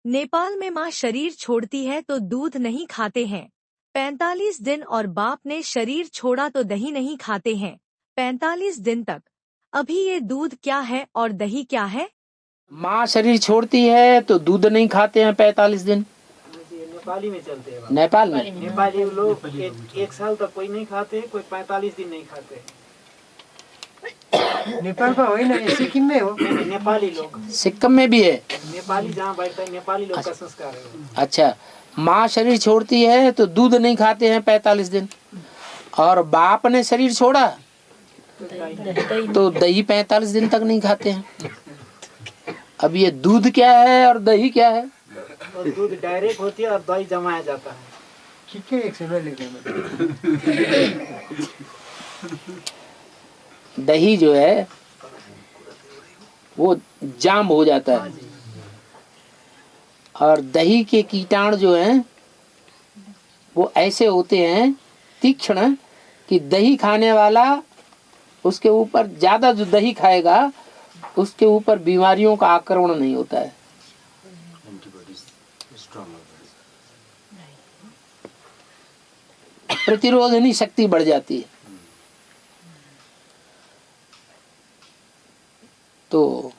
नेपाल में माँ शरीर छोड़ती है तो दूध नहीं खाते हैं 45 दिन और बाप ने शरीर छोड़ा तो दही नहीं खाते हैं 45 दिन तक। अभी ये दूध क्या है और दही क्या है? माँ शरीर छोड़ती है तो दूध नहीं खाते हैं 45 दिन। नेपाली में चलते हैं। नेपाल में नेपाली लोग एक साल तक कोई नहीं खाते, कोई 45 दिन नहीं खाते। नेपाल का होइन, सिक्किम में हो। नेपाली लोग, सिक्किम में भी है। नेपाली जहाँ बैठता है नेपाली लोग का संस्कार है। अच्छा, माँ शरीर छोड़ती है तो दूध नहीं खाते हैं 45 दिन, और बाप ने शरीर छोड़ा तो दही 45 दिन तक नहीं खाते हैं। अब ये दूध क्या है और दही क्या है? और दूध डायरेक्ट होती है और दही जमाया जाता है। ठीक है, एक समय लेकर दही जो है वो जाम हो जाता है, और दही के कीटाणु जो हैं वो ऐसे होते हैं तीक्ष्ण कि दही खाने वाला उसके ऊपर, ज्यादा जो दही खाएगा उसके ऊपर बीमारियों का आक्रमण नहीं होता है। प्रतिरोधनी शक्ति बढ़ जाती है। तो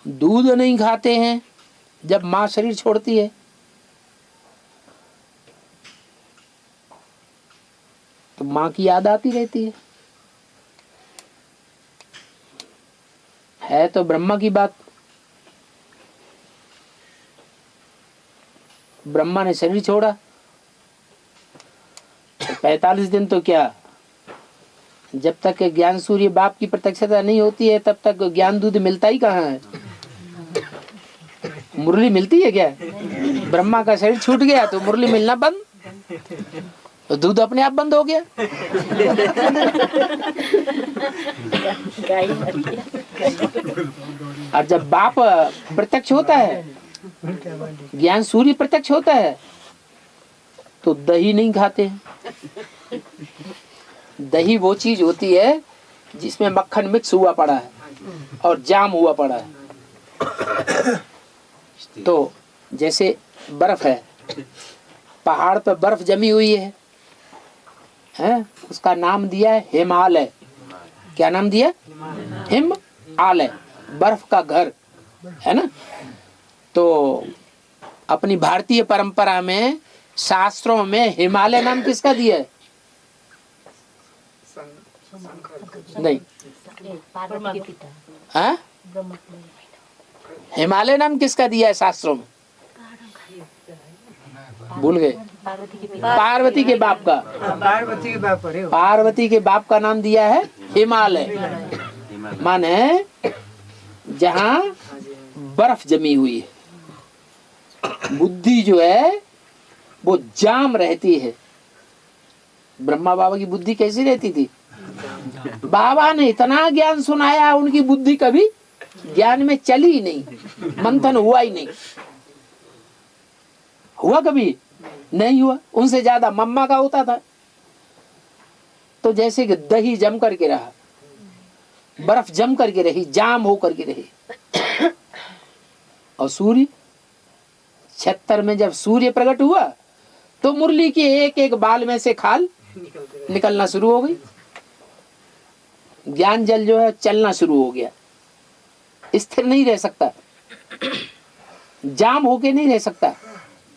दूध नहीं खाते हैं जब माँ शरीर छोड़ती है, तो माँ की याद आती रहती है तो ब्रह्मा की बात। ब्रह्मा ने शरीर छोड़ा तो 45 दिन तो क्या, जब तक ज्ञान सूर्य बाप की प्रत्यक्षता नहीं होती है तब तक ज्ञान दूध मिलता ही कहाँ है? मुरली मिलती है क्या? ब्रह्मा का शरीर छूट गया तो मुरली मिलना बंद, तो दूध अपने आप बंद हो गया। और जब बाप प्रत्यक्ष होता है, ज्ञान सूर्य प्रत्यक्ष होता है, तो दही नहीं खाते। दही वो चीज होती है जिसमें मक्खन मिक्स हुआ पड़ा है और जाम हुआ पड़ा है। तो जैसे बर्फ है, पहाड़ पर बर्फ जमी हुई है, उसका नाम दिया है हिमालय। क्या नाम दिया? हिमालय, बर्फ का घर है ना। तो अपनी भारतीय परंपरा में, शास्त्रों में हिमालय नाम किसका दिया है? नहीं, हाँ, हिमालय नाम किसका दिया है शास्त्रों में? भूल गए। पार्वती के बाप का, पार्वती के बाप का नाम दिया है हिमालय। माने जहाँ बर्फ जमी हुई है, बुद्धि जो है वो जाम रहती है। ब्रह्मा बाबा की बुद्धि कैसी रहती थी? बाबा ने इतना ज्ञान सुनाया, उनकी बुद्धि कभी ज्ञान में चली ही नहीं, मंथन हुआ ही नहीं। हुआ कभी नहीं हुआ। उनसे ज्यादा मम्मा का होता था। तो जैसे कि दही जम करके रहा, बर्फ जम करके रही, जाम हो करके रही। और सूर्य 76 में जब सूर्य प्रकट हुआ तो मुरली के एक एक बाल में से खाल निकलना शुरू हो गई। ज्ञान जल जो है चलना शुरू हो गया। स्थिर नहीं रह सकता, जाम होके नहीं रह सकता।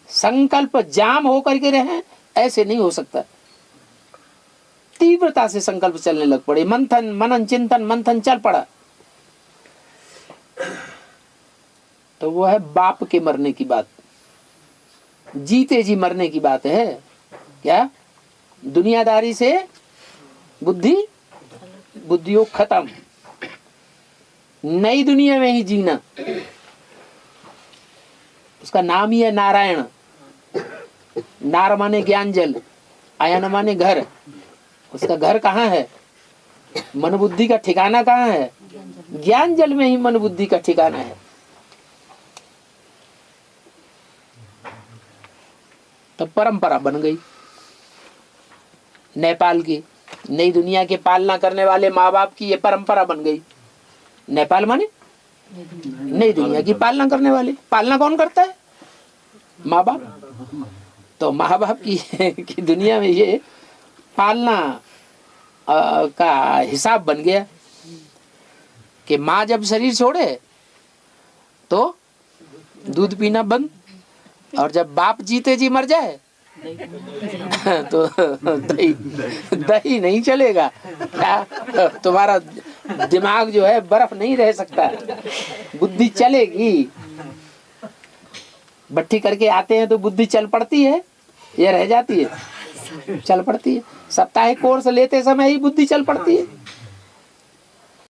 संकल्प जाम होकर के रहे ऐसे नहीं हो सकता। तीव्रता से संकल्प चलने लग पड़े। मंथन, मनन, चिंतन, मंथन चल पड़ा। तो वो है बाप के मरने की बात, जीते जी मरने की बात है। क्या? दुनियादारी से बुद्धियों खत्म, नई दुनिया में ही जीना। उसका नाम ही है नारायण। नार माने ज्ञान जल, आयन माने घर। उसका घर कहाँ है? मन बुद्धि का ठिकाना कहाँ है? ज्ञान जल में ही मन बुद्धि का ठिकाना है। तो परंपरा बन गई नेपाल की, नई दुनिया के पालना करने वाले माँ बाप की ये परंपरा बन गई। नेपाल माने नहीं दुनिया की पालना करने वाले। पालना कौन करता है? माँ बाप। तो माँ बाप की दुनिया में ये पालना का हिसाब बन गया कि माँ जब शरीर छोड़े तो दूध पीना बंद, और जब बाप जीते जी मर जाए तो दही नहीं चलेगा। क्या तुम्हारा दिमाग जो है बर्फ नहीं रह सकता, बुद्धि चलेगी। भट्टी करके आते हैं तो बुद्धि चल पड़ती है या रह जाती है? चल पड़ती है। साप्ताहिक कोर्स लेते समय ही बुद्धि चल पड़ती है।